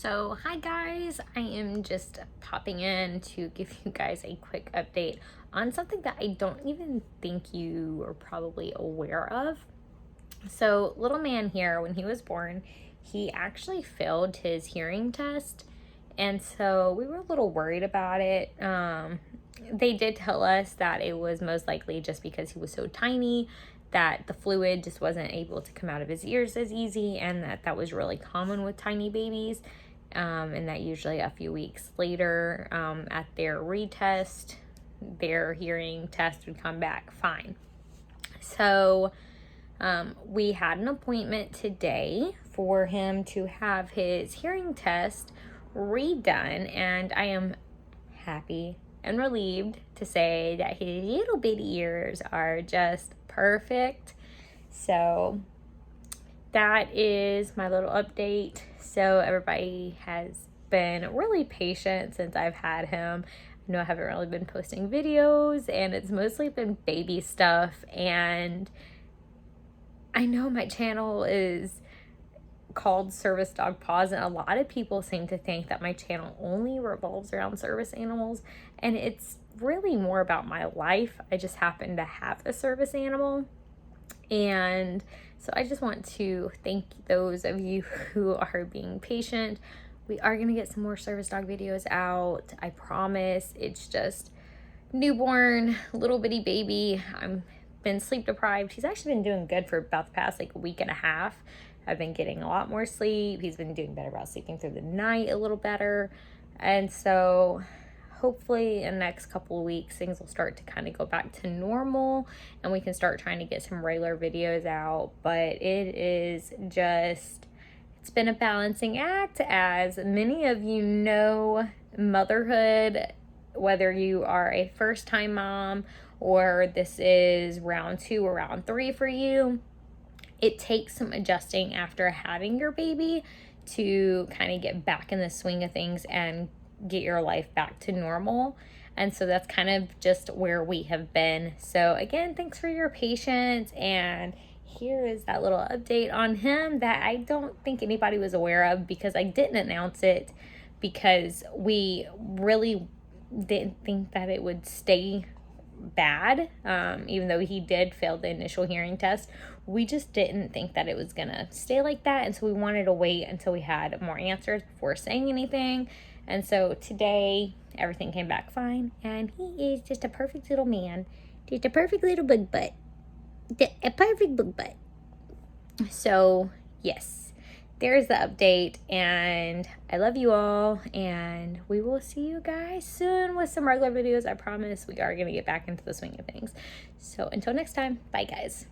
So, hi guys, I am just popping in to give you guys a quick update on something that I don't even think you are probably aware of. So, little man here, when he was born, he actually failed his hearing test, and so we were a little worried about it. They did tell us that it was most likely just because he was so tiny that the fluid just wasn't able to come out of his ears as easy, and that was really common with tiny babies. And that usually a few weeks later, at their retest, their hearing test would come back fine. So we had an appointment today for him to have his hearing test redone, and I am happy and relieved to say that his little bitty ears are just perfect. So that is my little update. So everybody has been really patient since I've had him. I know I haven't really been posting videos, and it's mostly been baby stuff, and I know my channel is called Service Dog Paws, and a lot of people seem to think that my channel only revolves around service animals, and it's really more about my life. I just happen to have a service animal, and so I just want to thank those of you who are being patient. We are going to get some more service dog videos out, I promise. It's just newborn, little bitty baby. I'm been sleep deprived. He's actually been doing good for about the past like a week and a half. I've been getting a lot more sleep. He's been doing better about sleeping through the night a little better. And so hopefully in the next couple of weeks, things will start to kind of go back to normal and we can start trying to get some regular videos out. But it is just, it's been a balancing act. As many of you know, motherhood, whether you are a first-time mom or this is round 2 or round 3 for you, it takes some adjusting after having your baby to kind of get back in the swing of things and get your life back to normal. And so that's kind of just where we have been. So again, thanks for your patience, and here is that little update on him that I don't think anybody was aware of because I didn't announce it, because we really didn't think that it would stay bad. Even though he did fail the initial hearing test, we just didn't think that it was gonna stay like that, and so we wanted to wait until we had more answers before saying anything. And so today everything came back fine, and he is just a perfect little man, just a perfect little bug butt, a perfect bug butt. So yes, there's the update, and I love you all, and we will see you guys soon with some regular videos. I promise we are going to get back into the swing of things. So until next time, bye guys.